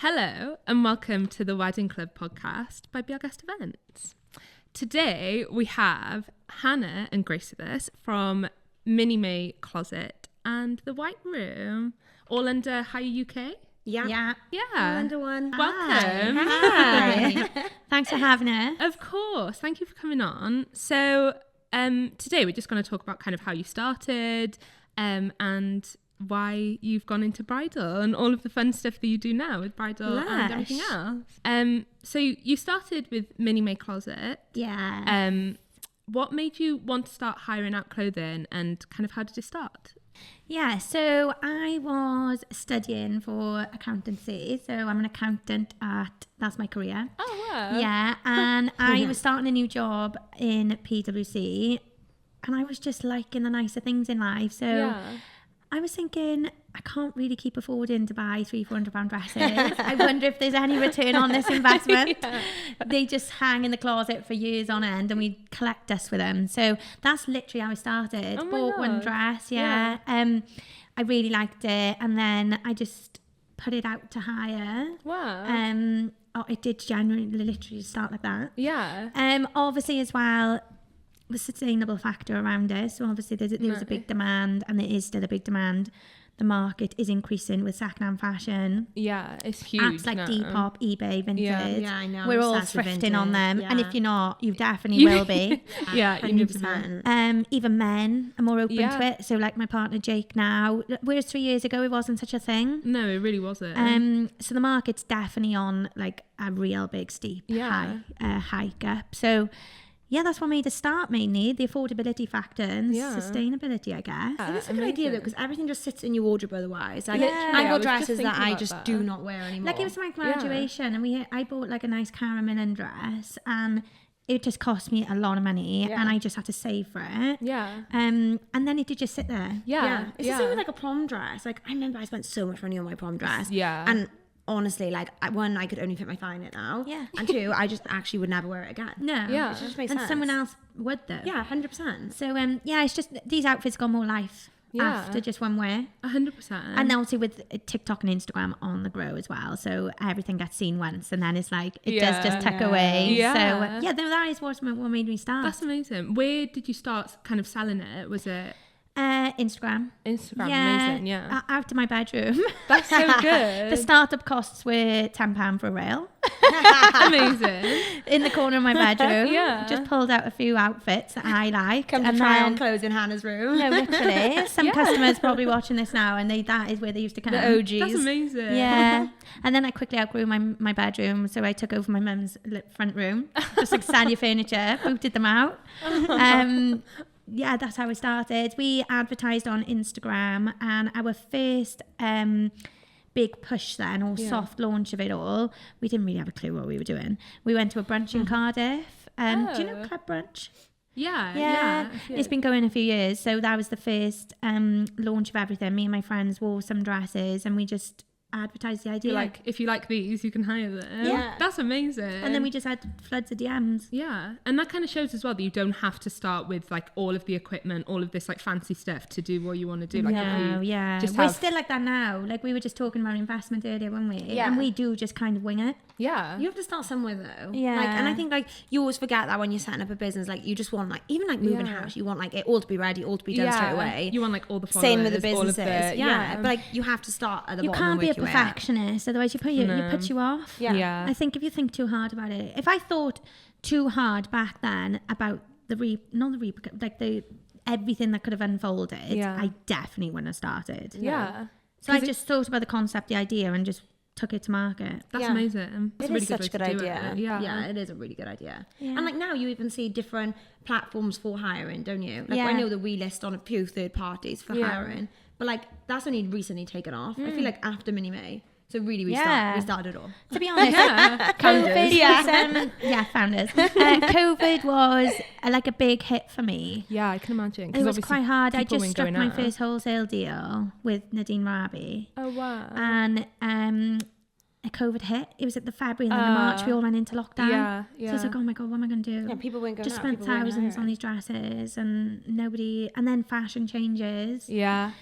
Hello and welcome to the Wedding Club podcast by Be Our Guest Events. Today we have Hannah and Grace with us from Minnie May Closet and the White Room, all under HireUK. Yeah. All under one. Welcome. Hi. Thanks for having us. Of course. Thank you for coming on. So today we're just going to talk about kind of how you started and why you've gone into bridal and all of the fun stuff that you do now with bridal and everything else. So you started with Minnie May Closet. Yeah. What made you want to start hiring out clothing and kind of how did it start? Yeah, so I was studying for accountancy. So I'm an accountant that's my career. Oh, wow. Yeah, and I was starting a new job in PwC and I was just liking the nicer things in life. So I was thinking, I can't really keep affording to buy £300-400 dresses. I wonder if there's any return on this investment. They just hang in the closet for years on end and we collect dust with them. So that's literally how I started. Bought one dress, I really liked it. And then I just put it out to hire. Wow. It did genuinely literally start like that. Yeah. Obviously as well, the sustainable factor around it. So obviously there was a big demand and there is still a big demand. The market is increasing with second-hand fashion. Yeah, it's huge. Apps like Depop, eBay, Vinted. Yeah, I know. We're all thrifting on them. And if you're not, you definitely will be. Yeah, 100%. Even men are more open to it. So like my partner Jake now, whereas 3 years ago it wasn't such a thing. No, it really wasn't. So the market's definitely on like a real big steep hike up. So yeah, that's what made us start mainly, the affordability factor and sustainability, I guess. I think it's a good idea though, because everything just sits in your wardrobe otherwise. Like, I got dresses that I just do not wear anymore. Like it was my graduation and I bought like a nice caramel dress and it just cost me a lot of money and I just had to save for it. Yeah. And then it did just sit there. It's the same with like a prom dress. Like I remember I spent so much money on my prom dress. Yeah. And honestly, like one, I could only fit my thigh in it now. Yeah. And two, I just actually would never wear it again. No. Yeah. It just makes and sense. someone else would though. Yeah, 100%. So it's just these outfits got more life after just one wear. 100%. And obviously with TikTok and Instagram on the grow as well. So everything gets seen once and then it's like, it does just tuck away. Yeah. So that is what made me start. That's amazing. Where did you start kind of selling it? Was it Instagram? Amazing, yeah. Out of my bedroom. That's so good. The startup costs were £10 for a rail. Amazing. In the corner of my bedroom. Yeah. Just pulled out a few outfits that I liked. Come to try on clothes in Hannah's room. No, literally. Some customers probably watching this now and that is where they used to come. The OGs. That's amazing. Yeah. And then I quickly outgrew my bedroom, so I took over my mum's front room. Just like sell your furniture, booted them out. Yeah, that's how we started. We advertised on Instagram and our first big push then, or soft launch of it all, we didn't really have a clue what we were doing. We went to a brunch in Cardiff. Do you know Club Brunch? Yeah. It's been going a few years. So that was the first launch of everything. Me and my friends wore some dresses and we just advertised the idea. Like, if you like these, you can hire them. Yeah. That's amazing. And then we just had floods of DMs. Yeah. And that kind of shows as well that you don't have to start with like all of the equipment, all of this like fancy stuff to do what you want to do. Like, We're still like that now. Like we were just talking about investment earlier, weren't we? Yeah. And we do just kind of wing it. Yeah. You have to start somewhere though. Yeah. Like, and I think like you always forget that when you're setting up a business, like you just want like, even like moving house, you want like it all to be ready, all to be done straight away. You want like all the followers. Same with the businesses. Yeah. But like you have to start at the You bottom. can't be a and work your way up. perfectionist, otherwise you put you off. Yeah. I think if you think too hard about it, if I thought too hard back then about everything that could have unfolded, I definitely wouldn't have started. Yeah. So I just thought about the concept, the idea, and just took it to market. That's amazing. It's It a really is such a good way to do idea. it. Yeah, it is a really good idea. Yeah. And like now you even see different platforms for hiring, don't you? Like I know that we list on a few third parties for hiring, but like that's only recently taken off. I feel like after Minnie May. So really we started it all. To be honest, COVID was, founders. COVID was like a big hit for me. Yeah, I can imagine. It was quite hard. I just struck my first wholesale deal with Nadine Rabi. Oh, wow. And a COVID hit. It was at the February and then the March we all went into lockdown. Yeah. So I was like, oh my God, what am I going to do? Yeah, people weren't going just out. spent thousands on these dresses and nobody, and then fashion changes. Yeah.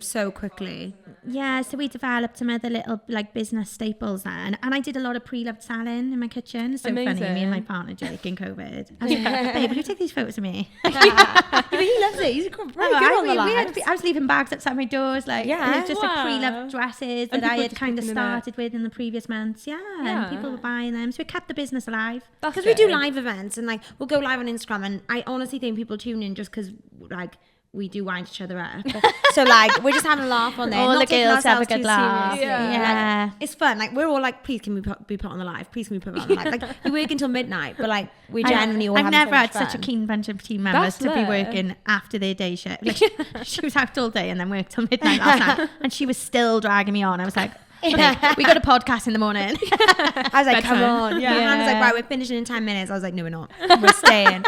So quickly. Yeah, so we developed some other little like business staples then, and I did a lot of pre-loved selling in my kitchen. So Amazing. funny, me and my partner Jake in COVID. I was like, babe, will you take these photos of me? But he loves it. He's very good on the lives. I was leaving bags outside my doors, like it was just like pre-loved dresses that I had kind of started with in the previous months. And people were buying them, so we kept the business alive. Because we do live events, and like we'll go live on Instagram, and I honestly think people tune in just because like we do wind each other up. So like we're just having a laugh on there. All not the girls have a good laugh. Like, it's fun. Like we're all like, please can we be put on the live? Please can we put it on the live? Like we work until midnight, but like we genuinely all. I've never had so much such a fun. keen bunch of team members to be working after their day shift. Like, she was out all day and then worked till midnight last night, and she was still dragging me on. I was like, okay, we got a podcast in the morning. I was like, come on. Yeah. Hannah was like, right, we're finishing in 10 minutes. I was like, no, we're not. We're staying.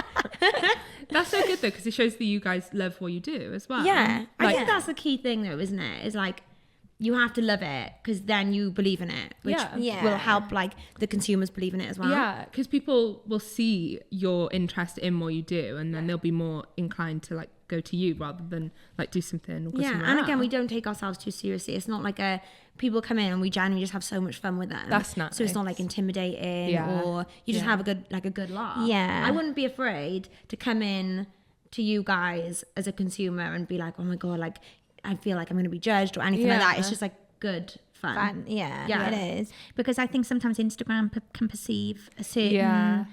That's so good though, because it shows that you guys love what you do as well. Yeah. Like, I think that's the key thing though, isn't it? Is like, you have to love it because then you believe in it, which will help like the consumers believe in it as well. Yeah, because people will see your interest in what you do, and then they'll be more inclined to like go to you rather than like do something. Or go somewhere and again, else. we don't take ourselves too seriously. It's not like people come in and we genuinely just have so much fun with them. That's nice. So it's not like intimidating or you just have a good laugh. Yeah. I wouldn't be afraid to come in to you guys as a consumer and be like, oh my God, like I feel like I'm going to be judged or anything like that. It's just like good fun. Yeah, it is. Because I think sometimes Instagram can perceive a certain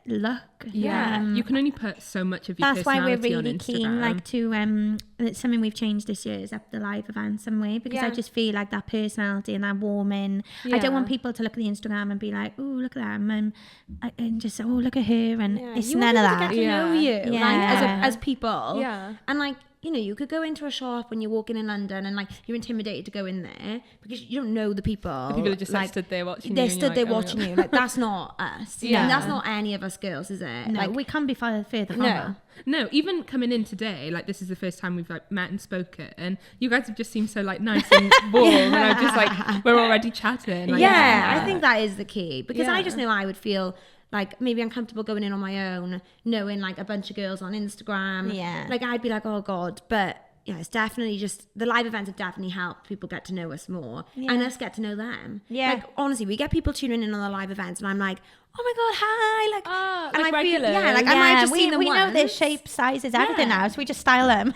look. You can only put so much of your That's why we're personality really on keen, Instagram. like to it's something we've changed this year is up the live event some way, because I just feel like that personality and that warming. I don't want people to look at the Instagram and be like, oh, look at them, and just oh, look at her, and it's you none of want that. them to get to know you, like as people. Yeah. And like, you know, you could go into a shop when you're walking in London and like you're intimidated to go in there because you don't know the people. The people are just like stood there watching They're you. stood there watching you. Like that's not us. Yeah. And that's not any of us girls, is it? No, like we can't be further from her. No, even coming in today, like this is the first time we've like met and spoken, and you guys have just seemed so like nice and warm, and I'm just like we're already chatting. Like, I think that is the key, because I just know I would feel like maybe uncomfortable going in on my own, knowing like a bunch of girls on Instagram. Yeah. Like I'd be like, oh God, but yeah, it's definitely just the live events have definitely helped people get to know us more and us get to know them. Yeah. Like honestly, we get people tuning in on the live events and I'm like, oh my God, hi. Like, like and I feel, regular. I might have just seen them we know their once. shape, sizes, everything now, so we just style them.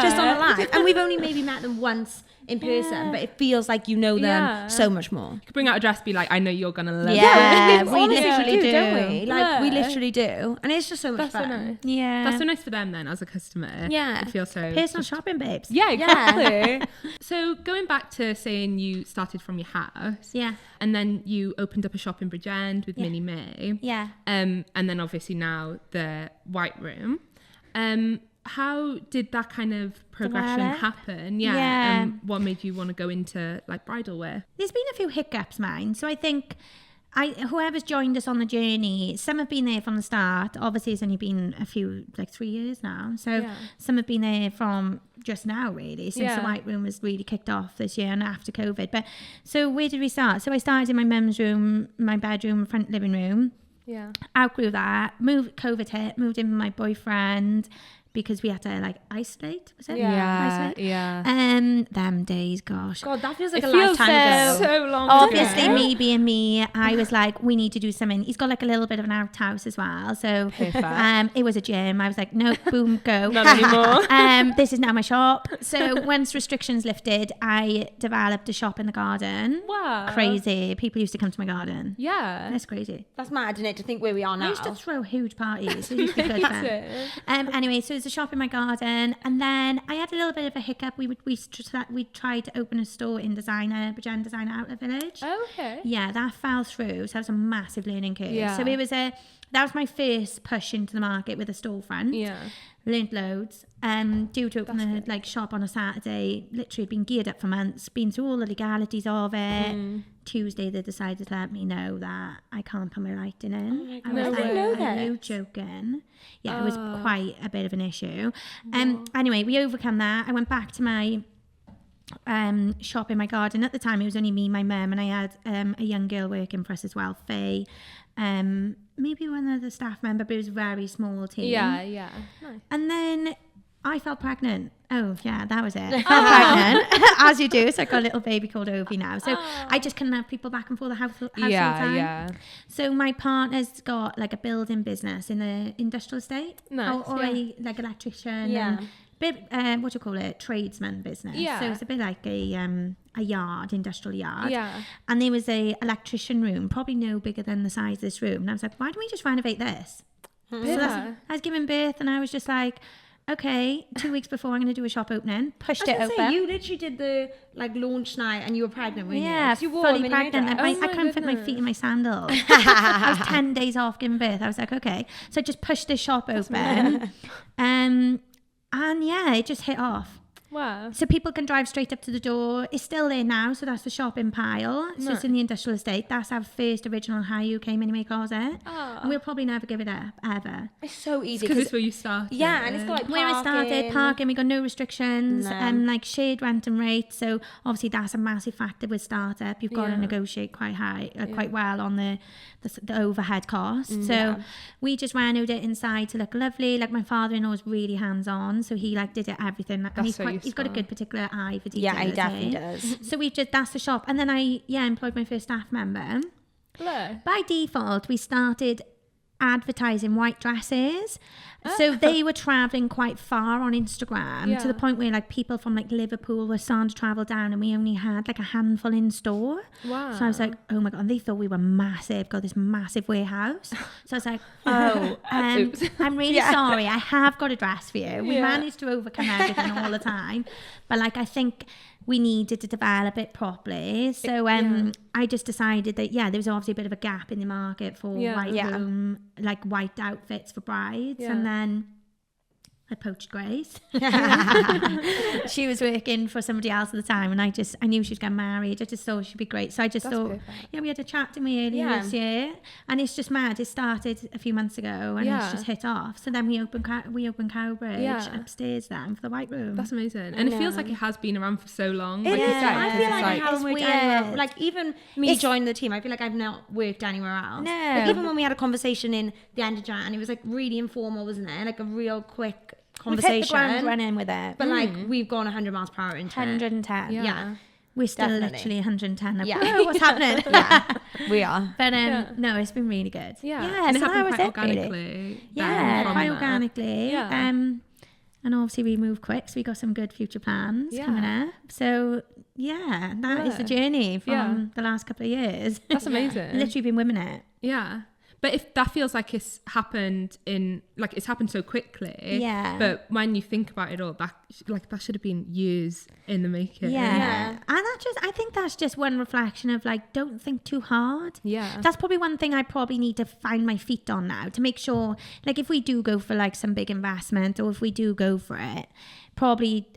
Just on a live. And we've only maybe met them once in person, but it feels like you know them so much more. You could bring out a dress, be like, I know you're gonna love Yeah, it. we literally do, don't we? Like we literally do, and it's just so much That's so fun. nice. Yeah. That's so nice for them then, as a customer. Yeah. It feels so Personal shopping, babes. Yeah, exactly. So going back to saying you started from your house, and then you opened up a shop in Bridgend with Minnie May, and then obviously now the White Room. How did that kind of progression happen? What made you want to go into like bridal wear? There's been a few hiccups, mine. So I think whoever's joined us on the journey, some have been there from the start. Obviously, it's only been a few, like 3 years now. So some have been there from just now, really, since the White Room was really kicked off this year and after COVID. But so where did we start? So I started in my mum's room, my bedroom, front living room. Yeah. Outgrew that. COVID hit. Moved in with my boyfriend, because we had to like isolate, was it? Isolate? Them days, gosh. God, that feels like a feels lifetime ago. so long Obviously, ago. me being me, I was like, we need to do something. He's got like a little bit of an outhouse as well. So it was a gym. I was like, no, boom, go. Not anymore. This is now my shop. So once restrictions lifted, I developed a shop in the garden. Wow. Crazy. People used to come to my garden. Yeah. That's crazy. That's mad, isn't it, to think where we are now? I used to throw huge parties. It used to be good fun. Anyway, so there's a shop in my garden, and then I had a little bit of a hiccup. We tried to open a store in Bridgend Designer Outlet Village. Okay. Yeah, that fell through. So that was a massive learning curve. Yeah. So that was my first push into the market with a storefront. Yeah. Learned loads. Due to open the like shop on a Saturday, literally been geared up for months, been through all the legalities of it. Tuesday they decided to let me know that I can't put my lighting in. Oh my God. I didn't know that. Are you joking? Yeah, it was quite a bit of an issue. Anyway, we overcome that. I went back to my shop in my garden. At the time it was only me, my mum, and I had a young girl working for us as well, Faye. Maybe one of the staff member, but it was a very small team. Yeah. Nice. And then I felt pregnant. Oh, yeah, that was it. I felt pregnant, as you do. So I got a little baby called Ovi now. So I just couldn't have people back and forth the house all the time. Yeah. So my partner's got like a building business in an industrial estate. Nice, Or a like electrician. Yeah. And bit, what do you call it? Tradesman business. Yeah. So it's a bit like a yard, industrial yard. Yeah. And there was a electrician room, probably no bigger than the size of this room. And I was like, why don't we just renovate this? So I was giving birth and I was just like, okay, 2 weeks before I'm going to do a shop opening. Pushed it open. You literally did the like launch night and you were pregnant, weren't you? Yeah, You wore fully a Minnie May pregnant. dress. I couldn't fit my feet in my sandals. I was 10 days off giving birth. I was like, okay. So I just pushed this shop open. And yeah, it just hit off. Wow. So people can drive straight up to the door. It's still there now. So that's the shopping pile. So it's in the industrial estate. That's our first original HireUK Minnie May Closet. Oh. And we'll probably never give it up, ever. It's so easy. Because it's where you started. Yeah, and it's got like Where it started, parking, we got no restrictions, and like shared rent and rate. So obviously that's a massive factor with startup. You've got to negotiate quite high, quite well on the overhead cost. So we just renovated it inside to look lovely. Like my father-in-law is really hands-on, so he like did it everything. And he's got a good particular eye for detail. Yeah, he definitely does. So that's the shop, and then I employed my first staff member. Look. By default, we started advertising white dresses. So they were traveling quite far on Instagram to the point where like people from like Liverpool were starting to travel down, and we only had like a handful in store. Wow. So I was like, oh my God, and they thought we were massive, got this massive warehouse. So I was like, I'm really sorry, I have got a dress for you. We managed to overcome everything all the time, but like I think we needed to develop it properly. So I just decided that there was obviously a bit of a gap in the market for like white outfits for brides, and then I poached Grace. She was working for somebody else at the time, and I knew she was getting married. I just thought she'd be great. So I just thought, perfect. We had a chat to me earlier this year, and it's just mad. It started a few months ago, and it's just hit off. So then we opened Cowbridge upstairs then for the white room. That's amazing. And it feels like it has been around for so long. It like is. you said, I feel like I it's haven't worked anywhere. Like even me joining the team, I feel like I've not worked anywhere else. No. Like even when we had a conversation in the end of Jan, and it was like really informal, wasn't it? Like a real quick conversation. We've hit the ground running with it. But like we've gone 100 miles per hour into 110. Yeah. We're still Definitely. literally 110. Like, whoa, what's happening? We are. But no, it's been really good. And it so that happened was quite it, organically. really. Yeah, from quite that. organically. Yeah. And obviously we moved quick, so we got some good future plans coming up. So that is the journey from the last couple of years. That's amazing. Literally been women it. Yeah. But if that feels like it's happened so quickly. Yeah. But when you think about it all, that should have been years in the making. Yeah. And I think that's just one reflection of like, don't think too hard. Yeah. That's probably one thing I probably need to find my feet on now, to make sure, like if we do go for like some big investment, or if we do go for it, probably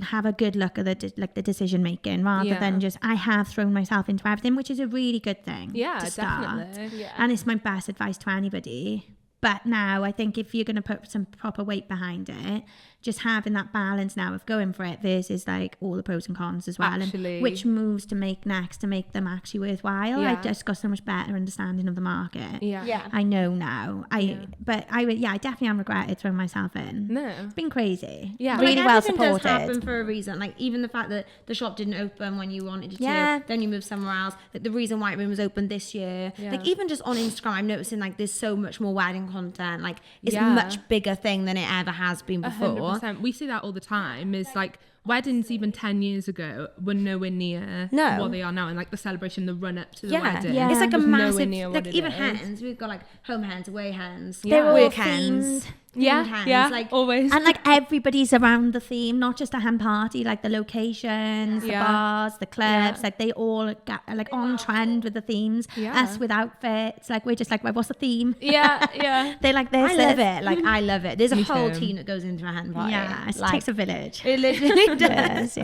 have a good look at the decision making, rather than just, I have thrown myself into everything, which is a really good thing to start. Definitely. Yeah. And it's my best advice to anybody. But now I think if you're going to put some proper weight behind it, just having that balance now of going for it versus like all the pros and cons as well, Actually. and which moves to make next to make them actually worthwhile. I just got so much better understanding of the market. I know now. I definitely am regretted throwing myself in. No, it's been crazy. Really like, well supported. Does happen supported. for a reason. Like even the fact that the shop didn't open when you wanted it to, then you moved somewhere else. Like the reason White Room was open this year. Like even just on Instagram, I'm noticing like there's so much more wedding content. Like it's a much bigger thing than it ever has been before. 100%. We see that all the time. Is like weddings even 10 years ago were nowhere near what they are now, and like the celebration, the run up to the wedding. It's like a was massive, near like what even it is. hens, we've got like home hens, away hens, They're all work themed. hens, hens, like always. And like everybody's around the theme, not just a hen party, like the locations, the bars, the clubs, like they all get like on trend with the themes. Us with outfits, like we're just like, well, what's the theme? They like this. I love it. Like I love it. There's a whole team that goes into a hen party. Yeah, it like, takes a village. It literally does.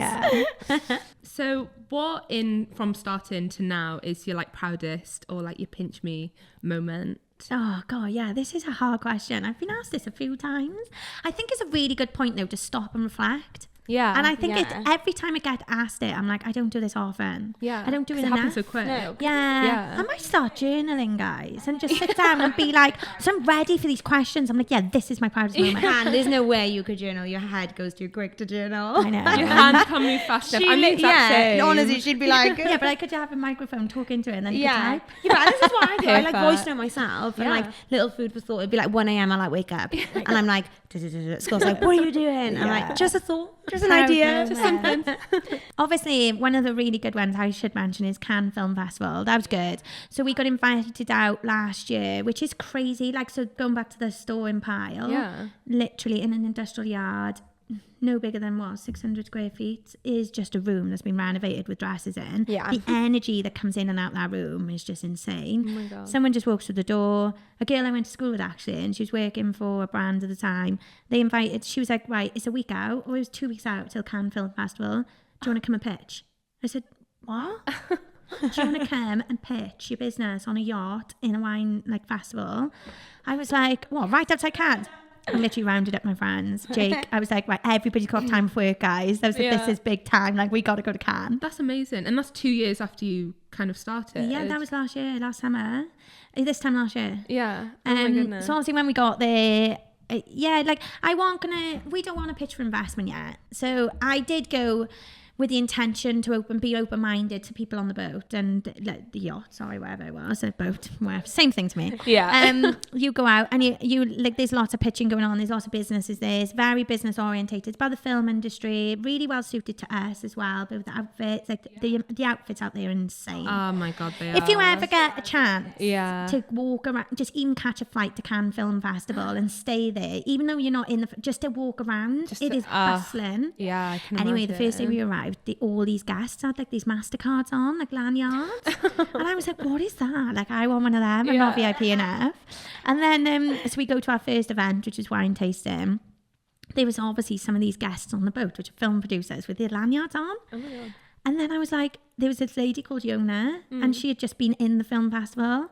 So what from starting to now is your like proudest or like your pinch me moment? Oh God, yeah, this is a hard question. I've been asked this a few times. I think it's a really good point though to stop and reflect. Yeah. And I think every time I get asked it, I'm like, I don't do this often. Yeah. I don't do it enough. It happens so quick. No. Yeah. I might start journaling, guys, and just sit down and be like, so I'm ready for these questions. I'm like, yeah, this is my proudest moment. And there's no way you could journal. Your head goes too quick to journal. I know. Your hand can't move fast enough. I'm the exact same. Honestly, she'd be like... Yeah, but I could have a microphone, talk into it, and then you could type. Yeah, but this is what I do. I like Perfect. voice note myself. And like little food for thought. It'd be like 1 a.m. I like wake up. And I'm like... Scott's like, what are you doing? I'm like, just a thought. Just an idea. Just something. Obviously, one of the really good ones I should mention is Cannes Film Festival. That was good. So we got invited out last year, which is crazy. Like, so going back to the store in Pyle, literally in an industrial yard, no bigger than 600 square feet, is just a room that's been renovated with dresses in. Yeah. The energy that comes in and out that room is just insane. Oh my God. Someone just walks through the door. A girl I went to school with, actually, and she was working for a brand at the time. They invited, she was like, right, it's a week out, or it was 2 weeks out till Cannes Film Festival. Do you want to come and pitch? I said, what? Do you want to come and pitch your business on a yacht in a wine festival? I was like, what, right outside Cannes? I literally rounded up my friends. Jake, I was like, right, everybody's got time for work, guys. I was like, this is big time. Like, we got to go to Cannes. That's amazing. And that's 2 years after you kind of started. Yeah, that was last summer. This time last year. Yeah. Oh my goodness. So obviously when we got there, we don't want to pitch for investment yet. So I did go with the intention to be open-minded to people on the boat and the yacht, wherever it was, a boat, whatever, same thing to me. Yeah. You go out and you there's lots of pitching going on. There's lots of businesses there. It's very business orientated. It's about the film industry, really well suited to us as well. But with the outfits, the outfits out there are insane. Oh my God, they are. If you ever get a chance to walk around, just even catch a flight to Cannes Film Festival and stay there, even though you're not in just to walk around, it is bustling. Yeah, I can Anyway, imagine. the first day we arrived, all these guests had these MasterCards on, lanyards. And I was like, what is that? I want one of them. I'm not VIP enough. And then, so we go to our first event, which is wine tasting. There was obviously some of these guests on the boat, which are film producers with their lanyards on. Oh my God. And then I was like, there was this lady called Yona, and she had just been in the film festival.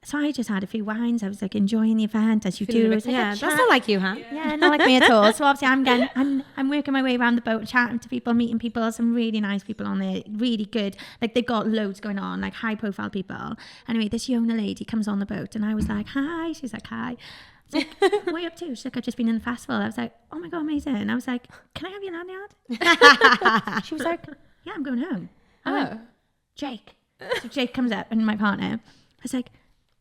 So I just had a few wines. I was enjoying the event as you do. Yeah, that's not like you, huh? Yeah, not like me at all. So obviously I'm working my way around the boat, chatting to people, meeting people, some really nice people on there, really good. They've got loads going on, high profile people. Anyway, this Yona lady comes on the boat and I was like, hi. She's like, hi. I was like, what are you up to? She's like, I've just been in the festival. I was like, oh my God, amazing. I was like, can I have your lanyard? She was like, yeah, I'm going home. I went, Jake. So Jake comes up and my partner. I was like,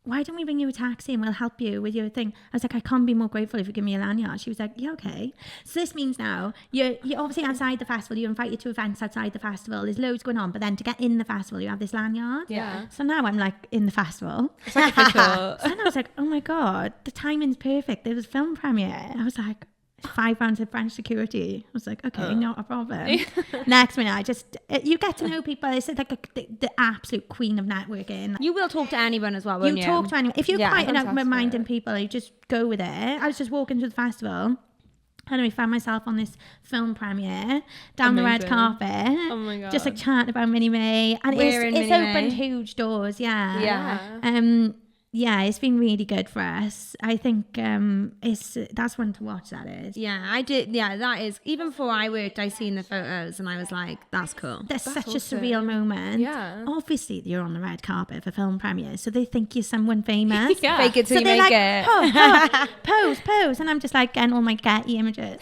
why don't we bring you a taxi and we'll help you with your thing? I was like, I can't be more grateful if you give me a lanyard. She was like, yeah, okay. So this means now, you're obviously outside the festival, you're invited to events outside the festival, there's loads going on, but then to get in the festival, you have this lanyard. Yeah. So now I'm in the festival. It's official. And I was like, oh my God, the timing's perfect. There was a film premiere. I was like, £5 of French security. I was like, okay, not a problem. Next minute, you get to know people. It's the absolute queen of networking. You will talk to anyone as well, won't you? You talk to anyone. If you're quite fantastic. minding people, you just go with it. I was just walking to the festival and I found myself on this film premiere down the red carpet. Oh my God. Just chatting about Minnie May. And it's opened huge doors, Yeah, it's been really good for us. I think that's one to watch, that is. Yeah, I did. Yeah, that is. Even before I worked, I seen the photos and I was like, that's cool. That's such awesome. A surreal moment. Yeah. Obviously, you're on the red carpet for film premiere, so they think you're someone famous. Yeah. Fake it till So you they're make like, it. pose. And I'm just getting all my Getty images.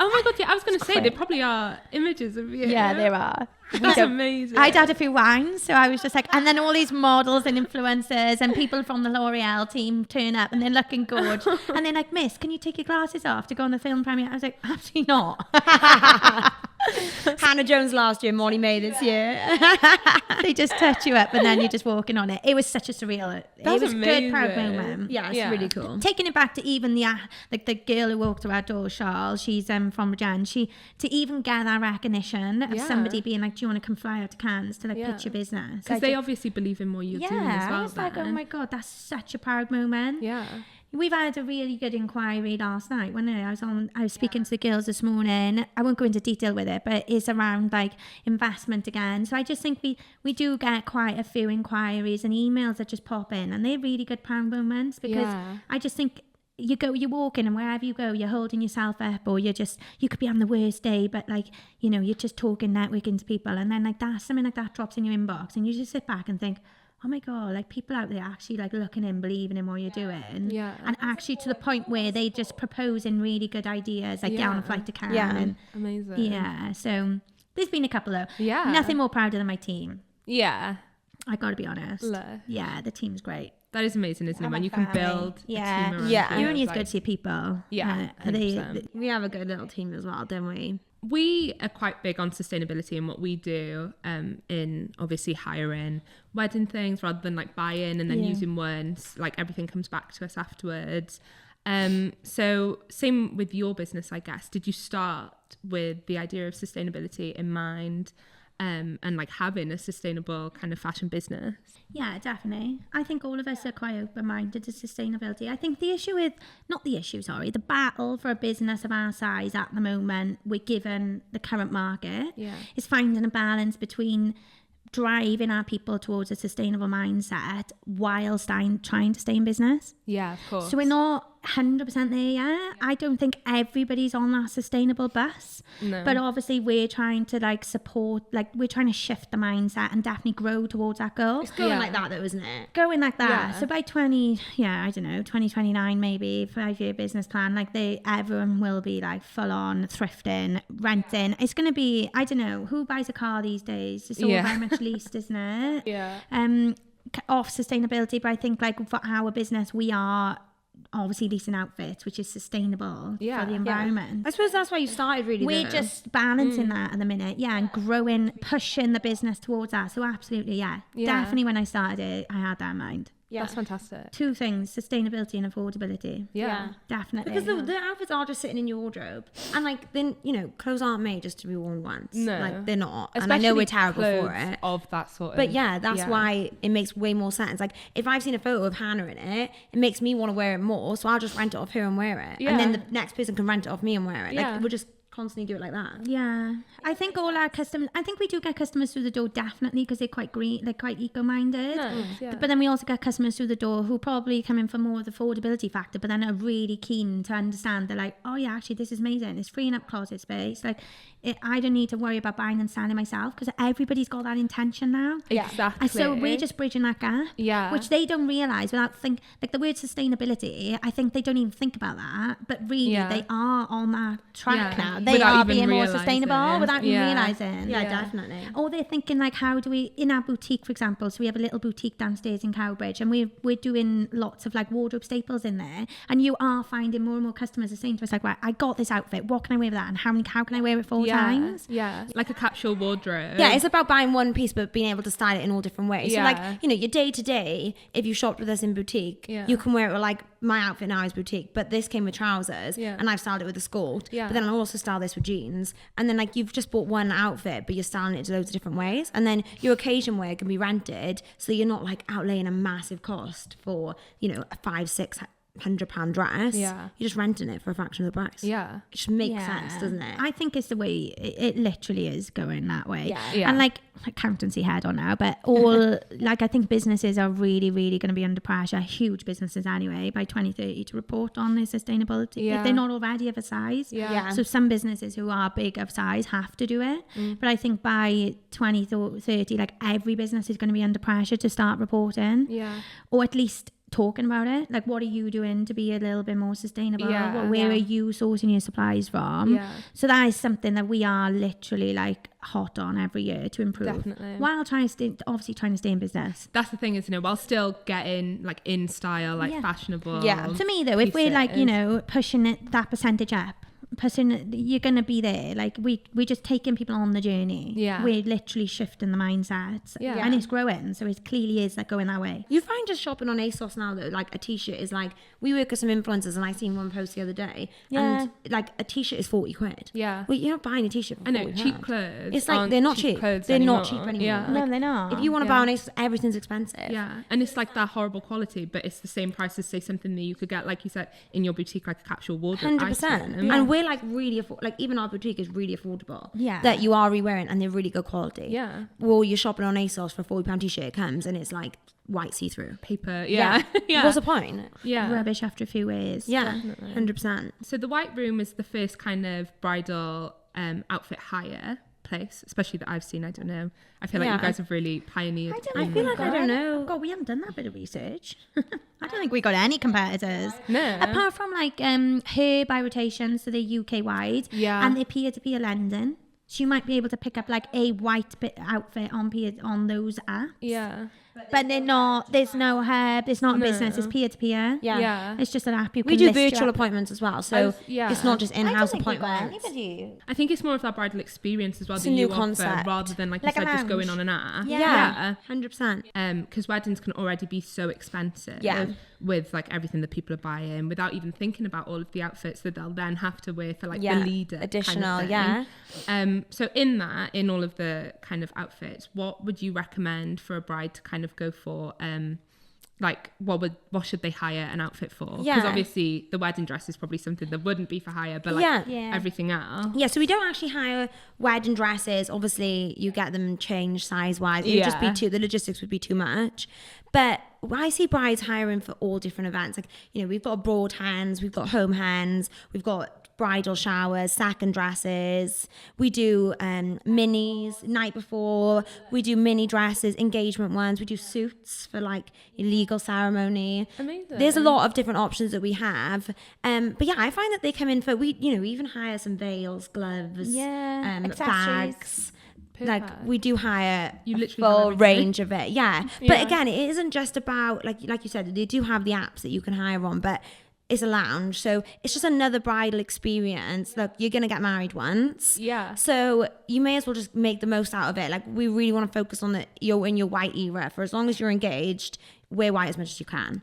Oh my God, yeah, I was going to say, there probably are images of you. Yeah, there are. That's amazing. I'd had a few wines, so I was just and then all these models and influencers and people from the L'Oreal team turn up and they're looking gorge. And they're like, miss, can you take your glasses off to go on the film premiere? I was like, absolutely not. Hannah Jones last year, Minnie May this year. They just touch you up and then you're just walking on it. It was such a surreal, it was a good, proud moment. Yeah, it's really cool. Taking it back to even the girl who walked through our door, Charles, she's from Regent, to even get that recognition of somebody being like, do you want to come fly out to Cannes to pitch your business? Because they obviously believe in what you're doing as well. I was like, oh my God, that's such a proud moment. Yeah. We've had a really good inquiry last night, wasn't it? I was speaking to the girls this morning. I won't go into detail with it, but it's around investment again. So I just think we do get quite a few inquiries and emails that just pop in, and they're really good proud moments because I just think you walk in and wherever you go, you're holding yourself up, or you could be on the worst day, but like, you know, you're just talking, networking to people, and then like that, something like that drops in your inbox, and you just sit back and think, oh my God, like people out there actually like looking in, believing in what you're doing. Yeah. And actually to the point where they just proposing really good ideas, like get on a flight to Cannes. Yeah. And, Amazing. yeah. So there's been a couple though. Yeah. Nothing more prouder than my team. Yeah. I got to be honest. Love. Yeah, the team's great. That is amazing, isn't it? I'm When a you can family. build a Yeah. team around Yeah. you. You're only as Like, good as your people. Yeah, They 100%. We have a good little team as well, don't we? We are quite big on sustainability in what we do, in obviously hiring wedding things rather than like buying and then using once, like everything comes back to us afterwards. So same with your business, I guess. Did you start with the idea of sustainability in mind, and like having a sustainable kind of fashion business? Yeah, definitely. I think all of us are quite open-minded to sustainability. I think the battle for a business of our size at the moment, we're given the current market, is finding a balance between driving our people towards a sustainable mindset whilst trying to stay in business. Yeah, of course. So we're not 100% there yet. I don't think everybody's on that sustainable bus. No. But obviously we're trying to like support, like we're trying to shift the mindset and definitely grow towards that goal. It's going like that though, isn't it? Going like that. Yeah. So by 2029 maybe, 5-year business plan, like everyone will be like full on thrifting, renting. It's going to be, I don't know, who buys a car these days? It's all very much leased, isn't it? Yeah. Off sustainability, but I think like for our business, we are obviously leasing outfits, which is sustainable for the environment. I suppose that's why you started really. We're just balancing that at the minute, and growing, pushing the business towards that. So absolutely, definitely when I started it, I had that in mind. Yeah. That's fantastic. Two things, sustainability and affordability. Yeah. Definitely. Because the outfits are just sitting in your wardrobe. And like, then, you know, clothes aren't made just to be worn once. No. Like, they're not. Especially and I know we're terrible for clothes it. of that sort of. But yeah, that's why it makes way more sense. Like, if I've seen a photo of Hannah in it, it makes me want to wear it more. So I'll just rent it off her and wear it. Yeah. And then the next person can rent it off me and wear it. Yeah. Like, we'll just constantly do it like that. Yeah, I think we do get customers through the door definitely because they're quite green, they're quite eco-minded. Nice, yeah. But then we also get customers through the door who probably come in for more of the affordability factor, but then are really keen to understand. They're like, oh yeah, actually this is amazing. It's freeing up closet space. Like I don't need to worry about buying and selling myself because everybody's got that intention now. Exactly. And so we're just bridging that gap. Yeah. Which they don't realise without like the word sustainability, I think they don't even think about that. But really they are on that track now. They Without are even being more realising. sustainable without even Yeah. realising. Yeah, definitely. Or they're thinking like, how do we, in our boutique, for example, so we have a little boutique downstairs in Cowbridge and we're doing lots of like wardrobe staples in there. And you are finding more and more customers are saying to us like, right, I got this outfit. What can I wear with that? And how can I wear it 4 times? Yeah. Like a capsule wardrobe. Yeah, it's about buying one piece but being able to style it in all different ways. Yeah. So like, you know, your day to day, if you shopped with us in boutique, you can wear it with like my outfit now is boutique, but this came with trousers and I've styled it with a skirt. Yeah. But then I'll also style this with jeans. And then like you've just bought one outfit but you're styling it to loads of different ways. And then your occasion wear can be rented so you're not like outlaying a massive cost for, you know, a £500-600 dress. Yeah. You're just renting it for a fraction of the price. Yeah. It just makes sense, doesn't it? I think it's the way it literally is going that way. Yeah. And like accountancy head on now, but all like I think businesses are really, really going to be under pressure, huge businesses anyway, by 2030 to report on their sustainability if they're not already of a size. Yeah. So some businesses who are big of size have to do it. But I think by 2030, like every business is going to be under pressure to start reporting. Yeah. Or at least talking about it, like what are you doing to be a little bit more sustainable? Where are you sourcing your supplies from? So that is something that we are literally like hot on every year to improve. Definitely. While trying to stay in business. That's the thing, isn't it? While still getting like in style, like fashionable. Yeah. To me though, if we're like, you know, pushing it that percentage up, you're gonna be there. Like we're just taking people on the journey. We're literally shifting the mindsets. And it's growing, so it clearly is like going that way. You find just shopping on ASOS now though, like a t-shirt is like, we work with some influencers and I seen one post the other day and like a t-shirt is 40 quid. Yeah. Well, you're not buying a t-shirt for I know, 40 cheap pounds. clothes. It's like aren't they're not cheap. clothes They're anymore. not cheap anymore. Yeah. Like, No, they're not. if you want to buy on ASOS, everything's expensive. Yeah, and it's like that horrible quality, but it's the same price as say something that you could get, like you said, in your boutique, like a capsule wardrobe. 100%. item. And we're like really like even our boutique is really affordable. Yeah. That you are re-wearing and they're really good quality. Yeah. Well, you're shopping on ASOS for a £40 t-shirt comes and it's like white see-through. Paper. Yeah. Yeah. What's the point? Yeah. Rubbish after a few wears. Yeah. Definitely. 100%. So the White Room is the first kind of bridal outfit hire place, especially that I've seen. I don't know. I feel like you guys have really pioneered. I feel like I don't know. God, we haven't done that bit of research. I don't think we got any competitors. No. Apart from like Her by Rotation, so they're UK wide. Yeah. And they're peer-to-peer lending. So you might be able to pick up like a white bit outfit on those apps. Yeah. But they're not, there's no hub, it's not a business, it's peer-to-peer. Yeah. Yeah. It's just an app you can We do list your virtual app- appointments as well, so it's not just in-house appointments. I think it's more of that bridal experience as well. It's that a new you concept. offer, rather than like Like you a said, just going lounge. on an app. Yeah. 100%. Because weddings can already be so expensive. Yeah. With like everything that people are buying, without even thinking about all of the outfits that they'll then have to wear for like the leader additional, kind of thing. So in all of the kind of outfits, what would you recommend for a bride to kind of go for? Like what should they hire an outfit for? Because obviously the wedding dress is probably something that wouldn't be for hire, but like everything else. Yeah, so we don't actually hire wedding dresses. Obviously, you get them changed size-wise. It would just be the logistics would be too much. But I see brides hiring for all different events. Like, you know, we've got broad hands, we've got home hands, we've got bridal showers, second dresses. We do minis night before. We do mini dresses, engagement ones. We do suits for like illegal ceremony. Amazing. There's a lot of different options that we have. But yeah, I find that they come in for, we even hire some veils, gloves, accessories. bags. Like we do hire You a literally full have range of it. Yeah. But again, it isn't just about like you said, they do have the apps that you can hire on, but it's a lounge, so it's just another bridal experience. Look, you're gonna get married once, so you may as well just make the most out of it. Like we really want to focus on that you're in your white era. For as long as you're engaged, wear white as much as you can.